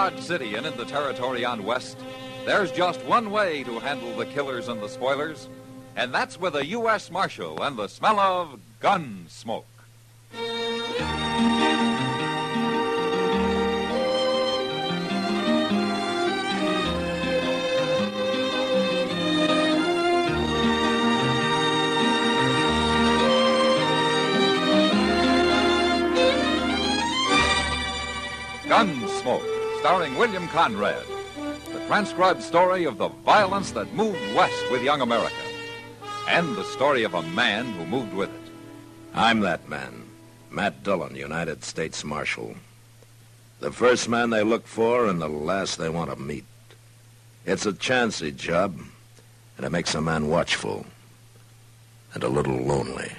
Dodge City and in the territory on West, there's just one way to handle the killers and the spoilers, and that's with a U.S. Marshal and the smell of gun smoke. Gunsmoke, starring William Conrad. The transcribed story of the violence that moved west with young America. And the story of a man who moved with it. I'm that man, Matt Dillon, United States Marshal. The first man they look for and the last they want to meet. It's a chancy job, and it makes a man watchful and a little lonely.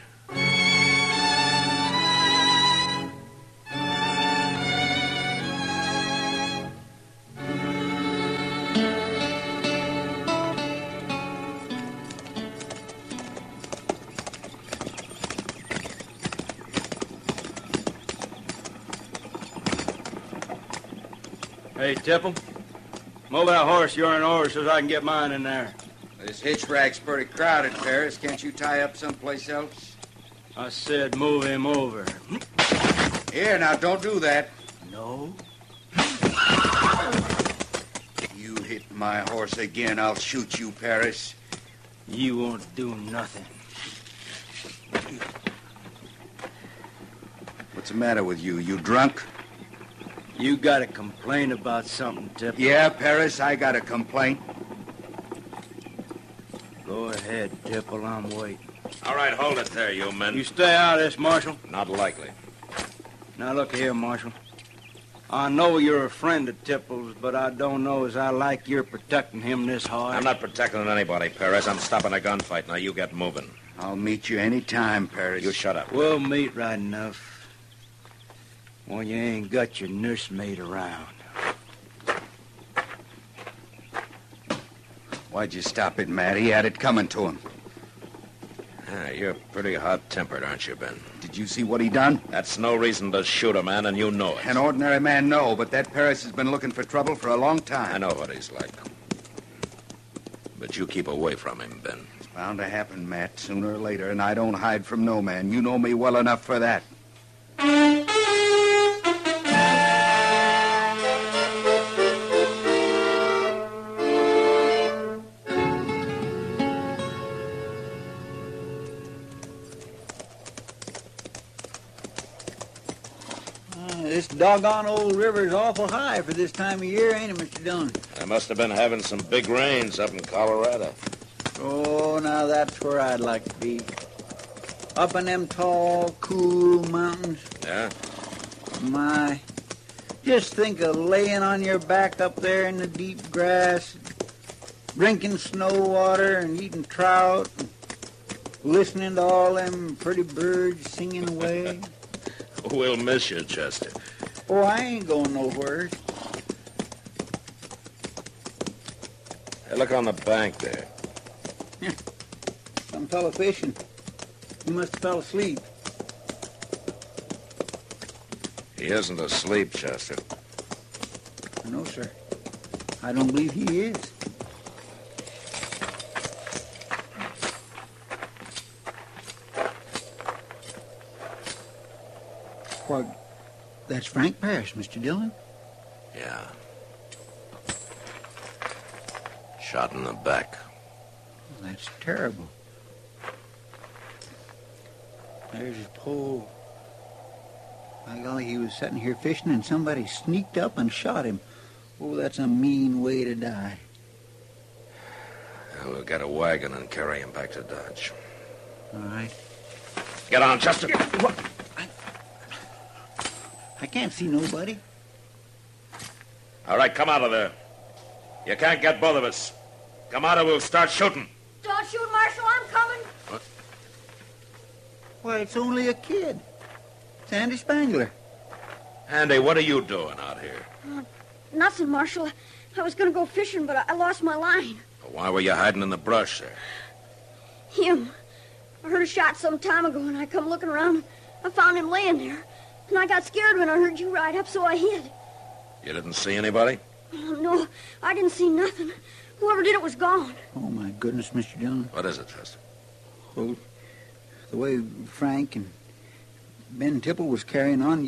Hey, Tipple, move that horse you're in over so I can get mine in there. This hitch rack's pretty crowded, Paris. Can't you tie up someplace else? I said move him over. Here, now, don't do that. No? You hit my horse again, I'll shoot you, Paris. You won't do nothing. What's the matter with you? You drunk? You got a complaint about something, Tipple? Yeah, Paris, I got a complaint. Go ahead, Tipple, I'm waiting. All right, hold it there, you men. You stay out of this, Marshal. Not likely. Now, look here, Marshal. I know you're a friend of Tipple's, but I don't know as I like you're protecting him this hard. I'm not protecting anybody, Perez. I'm stopping a gunfight. Now, you get moving. I'll meet you any time, Paris. You shut up. We'll meet right enough when you ain't got your nursemaid around. Why'd you stop it, Matt? He had it coming to him. You're pretty hot-tempered, aren't you, Ben? Did you see what he done? That's no reason to shoot a man, and you know it. An ordinary man, no, but that Paris has been looking for trouble for a long time. I know what he's like. But you keep away from him, Ben. It's bound to happen, Matt, sooner or later, and I don't hide from no man. You know me well enough for that. This doggone old river's awful high for this time of year, ain't it, Mr. Dillon? They must have been having some big rains up in Colorado. Oh, now that's where I'd like to be. Up in them tall, cool mountains. Yeah? My, just think of laying on your back up there in the deep grass, drinking snow water and eating trout, and listening to all them pretty birds singing away. We'll miss you, Chester. Oh, I ain't going nowhere. Hey, look on the bank there. Some fellow fishing. He must have fell asleep. He isn't asleep, Chester. No, sir. I don't believe he is. Why, that's Frank Parrish, Mr. Dillon. Yeah. Shot in the back. Well, that's terrible. There's his pole. By golly, he was sitting here fishing and somebody sneaked up and shot him. Oh, that's a mean way to die. Well, we'll get a wagon and carry him back to Dodge. All right. Get on, Chester. What? I can't see nobody. All right, come out of there. You can't get both of us. Come out or we'll start shooting. Don't shoot, Marshal. I'm coming. What? Why, it's only a kid. It's Andy Spangler. Andy, what are you doing out here? Nothing, Marshal. I was going to go fishing, but I lost my line. Why were you hiding in the brush there? Him. I heard a shot some time ago, and I come looking around. I found him laying there. And I got scared when I heard you ride up, so I hid. You didn't see anybody? Oh, no, I didn't see nothing. Whoever did it was gone. Oh, my goodness, Mr. Dillon. What is it, Chester? Well, the way Frank and Ben Tipple was carrying on,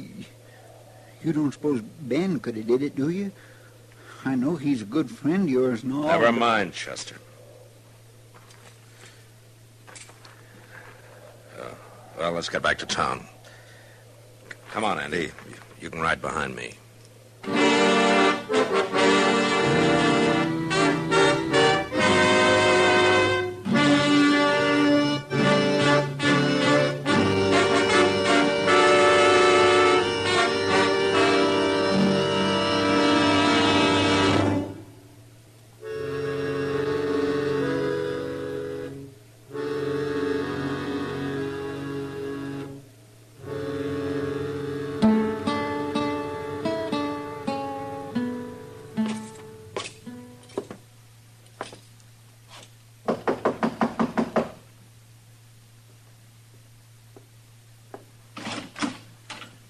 you don't suppose Ben could have did it, do you? I know he's a good friend of yours and all. Never mind, Chester. Well, let's get back to town. Come on, Andy. You can ride behind me.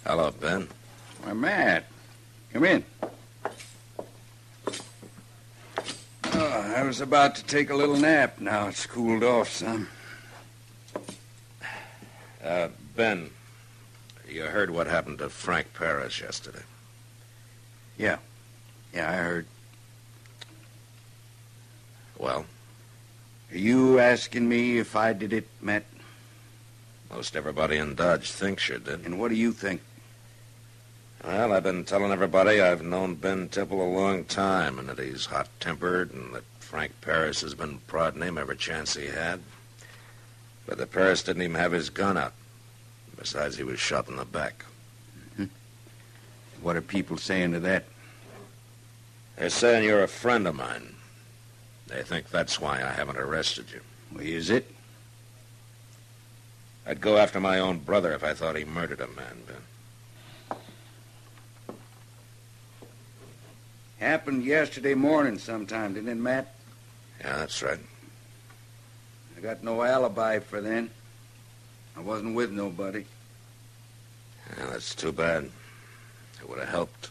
Hello, Ben. Why, Matt. Come in. Oh, I was about to take a little nap. Now it's cooled off some. Ben, you heard what happened to Frank Paris yesterday. Yeah, I heard. Well, Are you asking me if I did it, Matt? most everybody in Dodge thinks you did. And what do you think? Well, I've been telling everybody I've known Ben Tipple a long time, and that he's hot-tempered, and that Frank Paris has been prodding him every chance he had. But the Paris didn't even have his gun out. Besides, he was shot in the back. What are people saying to that? They're saying you're a friend of mine. They think that's why I haven't arrested you. Well, is it? I'd go after my own brother if I thought he murdered a man, Ben. Happened yesterday morning sometime, didn't it, Matt? Yeah, that's right. I got no alibi for then. I wasn't with nobody. Yeah, that's too bad. It would have helped.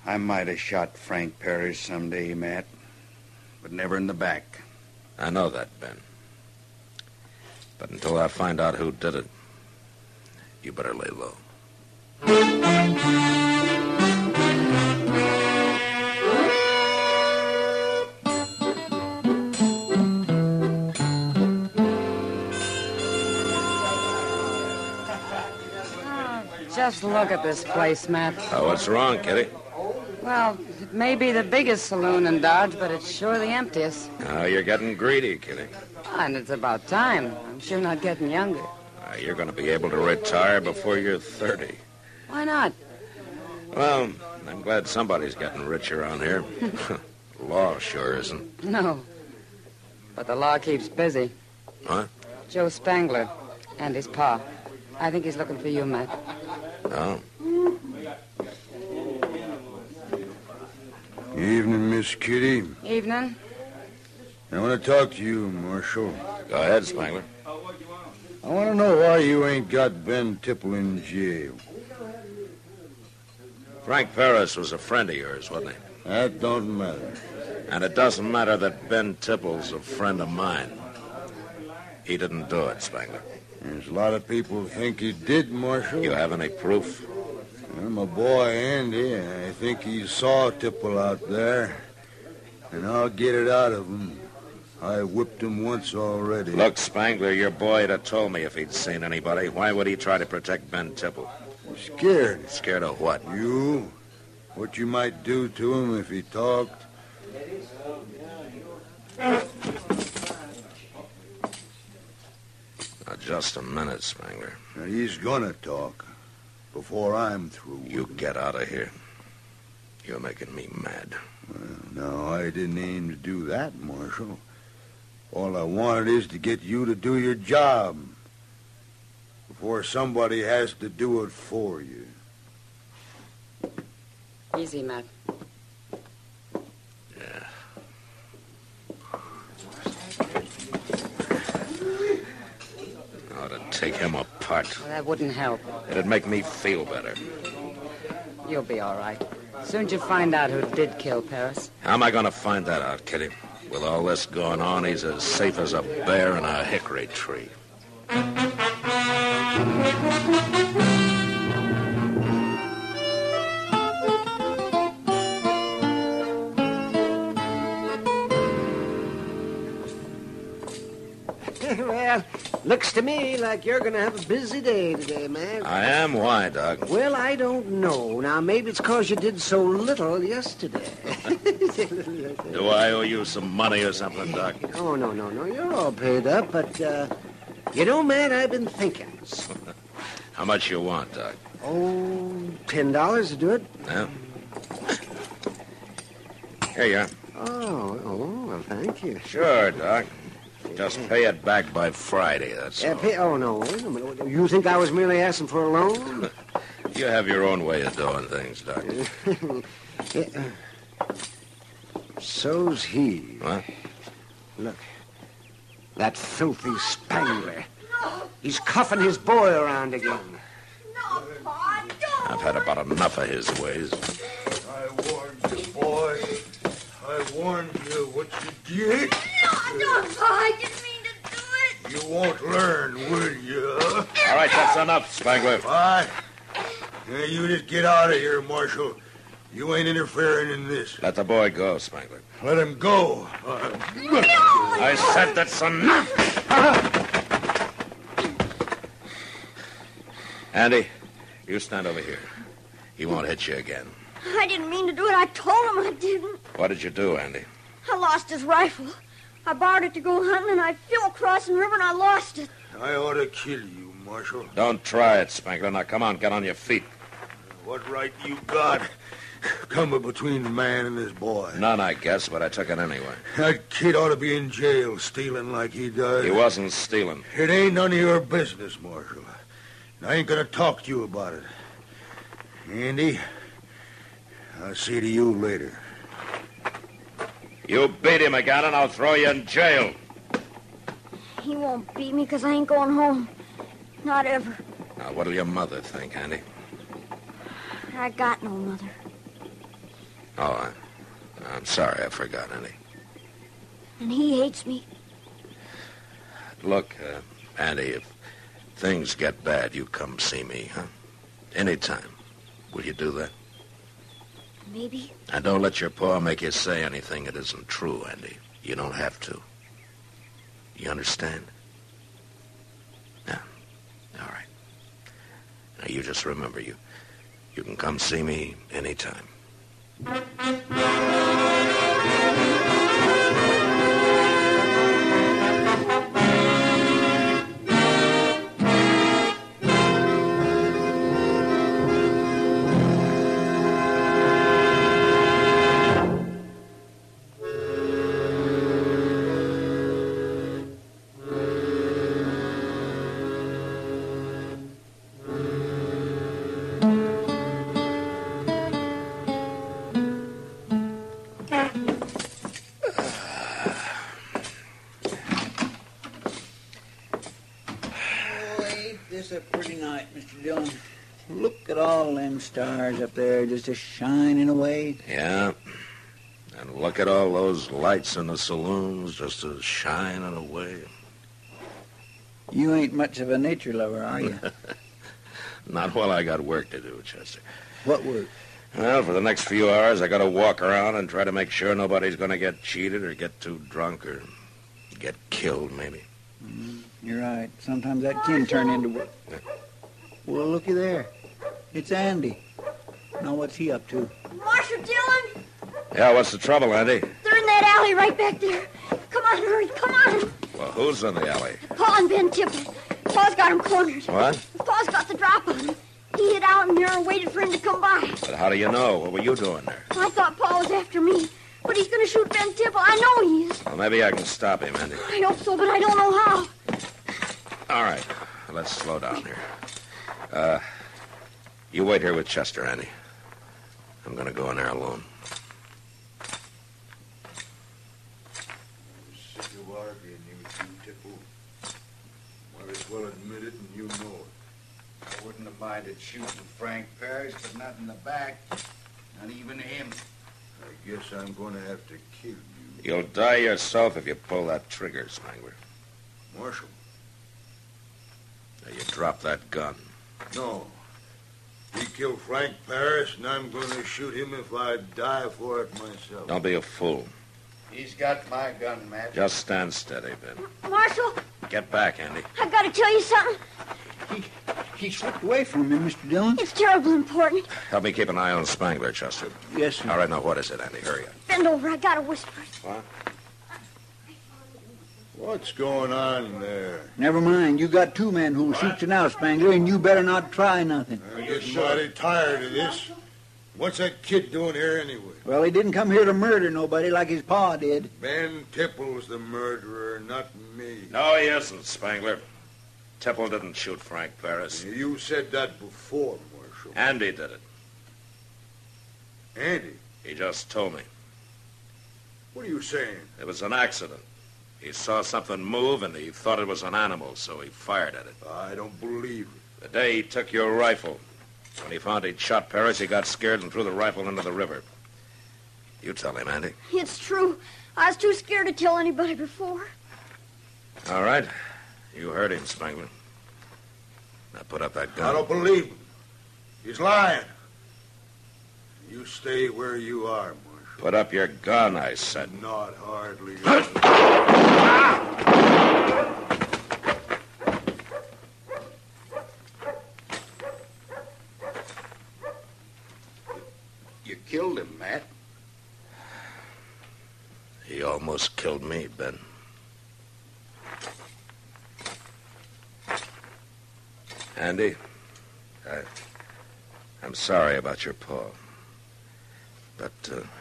I might have shot Frank Paris someday, Matt, but never in the back. I know that, Ben. But until I find out who did it, you better lay low. Just look at this place, Matt. Oh, what's wrong, Kitty? Well, it may be the biggest saloon in Dodge, but it's sure the emptiest. Oh, you're getting greedy, Kitty. And it's about time. I'm sure not getting younger. You're going to be able to retire before you're 30. Why not? Well, I'm glad somebody's getting rich around here. Law sure isn't. No. But the law keeps busy. What? Joe Spangler and his pa. I think he's looking for you, Matt. No. Evening, Miss Kitty. Evening. I want to talk to you, Marshal. Go ahead, Spangler. I want to know why you ain't got Ben Tipple in jail. Frank Paris was a friend of yours, wasn't he? That don't matter. And it doesn't matter that Ben Tipple's a friend of mine. He didn't do it, Spangler. There's a lot of people think he did, Marshal. You have any proof? Well, my boy Andy, I think he saw Tipple out there. And I'll get it out of him. I whipped him once already. Look, Spangler, your boy would have told me if he'd seen anybody. Why would he try to protect Ben Tipple? Scared. Scared of what? You? What you might do to him if he talked? Now, just a minute, Spangler. Now, he's gonna talk before I'm through. You get out of here. You're making me mad. Well, no, I didn't aim to do that, Marshal. All I wanted is to get you to do your job before somebody has to do it for you. Easy, Matt. Yeah. I ought to take him apart. apart. Well, that wouldn't help. It'd make me feel better. You'll be all right. Soon as you find out who did kill Paris. How am I going to find that out, Kitty? With all this going on, he's as safe as a bear in a hickory tree. Well, looks to me like you're going to have a busy day today, man. I am? Why, Doc? Well, I don't know. Now, maybe it's because you did so little yesterday. Do I owe you some money or something, Doc? Oh, no. You're all paid up, but, you know, man, I've been thinking. How much you want, Doc? Oh, $10 to do it. Yeah. Here you are. Oh, well, thank you. Sure, Doc. Just pay it back by Friday, that's all. Oh, no. Wait a minute. You think I was merely asking for a loan? You have your own way of doing things, Doc. So's he. What? Look. That filthy Spangler. He's cuffing his boy around again. No, Pa, don't. I've had about enough of his ways. I warned you, boy. I warned you what you did. No, don't, Pa. I didn't mean to do it. You won't learn, will you? All right, that's enough, Spangler. What? Yeah, you just get out of here, Marshal. You ain't interfering in this. Let the boy go, Spangler. Let him go. I said that's enough. Andy, you stand over here. He won't hit you again. I didn't mean to do it. I told him I didn't. What did you do, Andy? I lost his rifle. I borrowed it to go hunting, and I flew across the river, and I lost it. I ought to kill you, Marshal. Don't try it, Spangler. Now, come on, get on your feet. What right you got coming between the man and his boy? None, I guess, but I took it anyway. That kid ought to be in jail stealing like he does. He wasn't stealing. It ain't none of your business, Marshal. I ain't gonna talk to you about it. Andy, I'll see to you later. You beat him again, and I'll throw you in jail. He won't beat me because I ain't going home. Not ever. Now, what'll your mother think, Andy? I got no mother. Oh, I'm sorry, I forgot, Andy. And he hates me. Look, Andy, if things get bad, you come see me, huh? Anytime. Will you do that? Maybe. And don't let your pa make you say anything that isn't true, Andy. You don't have to. You understand? Yeah. All right. Now, you just remember, you can come see me anytime. This a pretty night, Mr. Dillon. Look at all them stars up there just a-shining away. Yeah. And look at all those lights in the saloons just a-shining away. You ain't much of a nature lover, are you? Not while I got work to do, Chester. What work? Well, for the next few hours, I got to walk around and try to make sure nobody's going to get cheated or get too drunk or get killed, maybe. You're right. Sometimes that can turn into work. Well, looky there. It's Andy. Now, what's he up to? Marshal Dillon, Yeah, what's the trouble, Andy? they're in that alley right back there. Come on, hurry, come on. Well, who's in the alley? Pa and Ben Tipple. Pa's got him cornered. What? Pa's got the drop on him. He hid out in there and waited for him to come by. But how do you know? What were you doing there? I thought Pa was after me, but he's going to shoot Ben Tipple. I know he is. Well, maybe I can stop him, Andy. I hope so, but I don't know how. All right. Let's slow down here. You wait here with Chester, Andy. I'm going to go in there alone. Sick of arguing with you, Tipple. Might as well admit it, and you know it. minded shooting Frank Parrish, but not in the back. Not even him. I guess I'm going to have to kill you. You'll die yourself if you pull that trigger, Spangler. Marshal. Now you drop that gun. No. He killed Frank Parrish, and I'm going to shoot him if I die for it myself. Don't be a fool. He's got my gun, Matt. Just stand steady, Ben. Marshal, Get back, Andy. I gotta tell you something. He slipped away from me, Mr. Dillon. It's terribly important. Help me keep an eye on Spangler, Chester. Yes, sir. All right, now what is it, Andy? Hurry up. Bend over, I gotta whisper. What? What's going on there? Never mind. You got two men who'll shoot you now, Spangler, and you better not try nothing. I'm getting mighty tired of this. What's that kid doing here anyway? Well, he didn't come here to murder nobody like his pa did. Ben Tipple's the murderer, not me. No, he isn't, Spangler. Tipple didn't shoot Frank Parrish. You said that before, Marshal. Andy did it. Andy? He just told me. What are you saying? It was an accident. He saw something move, and he thought it was an animal, so he fired at it. I don't believe it. The day he took your rifle, when he found he'd shot Parrish, he got scared and threw the rifle into the river. You tell him, Andy. It's true. I was too scared to tell anybody before. All right. You heard him, Spangler. Now put up that gun. I don't believe him. He's lying. You stay where you are, Marshal. Put up your gun, I said. Not hardly. You killed him, Matt. He almost killed me, Ben. Andy, I'm sorry about your paw. But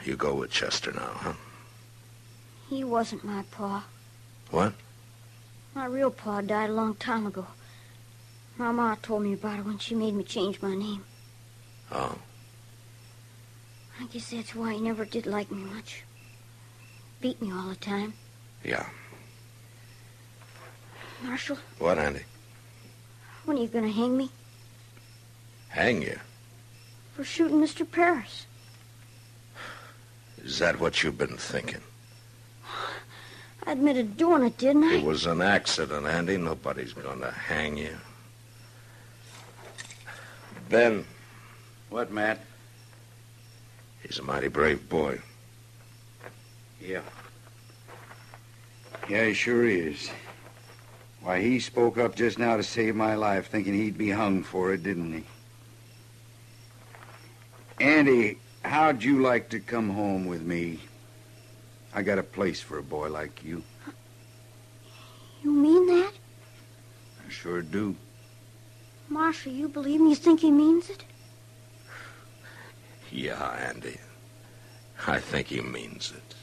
you go with Chester now, huh? He wasn't my pa. What? My real pa died a long time ago. My ma told me about it when she made me change my name. Oh. I guess that's why he never did like me much. Beat me all the time. Yeah. Marshal, What, Andy? when are you going to hang me? Hang you? For shooting Mr. Parrish. Is that what you've been thinking? I admitted doing it, didn't I? It was an accident, Andy. Nobody's going to hang you. Ben. What, Matt? He's a mighty brave boy. Yeah. Yeah, he sure is. Why, he spoke up just now to save my life, thinking he'd be hung for it, didn't he? Andy, how'd you like to come home with me? I got a place for a boy like you. You mean that? I sure do. Marshal, you believe me? You think he means it? Yeah, Andy. I think he means it.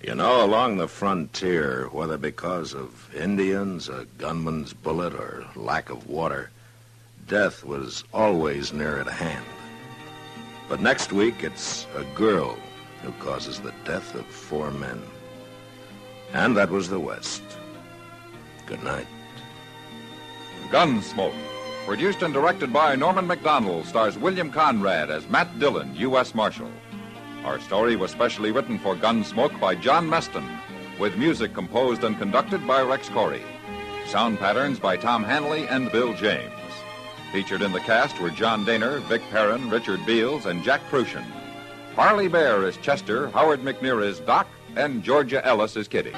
You know, along the frontier, whether because of Indians, a gunman's bullet, or lack of water, death was always near at hand. But next week, it's a girl who causes the death of 4 men. And that was the West. Good night. Gunsmoke, produced and directed by Norman Macdonald, stars William Conrad as Matt Dillon, U.S. Marshal. Our story was specially written for Gunsmoke by John Meston, with music composed and conducted by Rex Corey. Sound patterns by Tom Hanley and Bill James. Featured in the cast were John Daner, Vic Perrin, Richard Beals, and Jack Crucian. Parley Bear is Chester, Howard McNear is Doc, and Georgia Ellis is Kitty.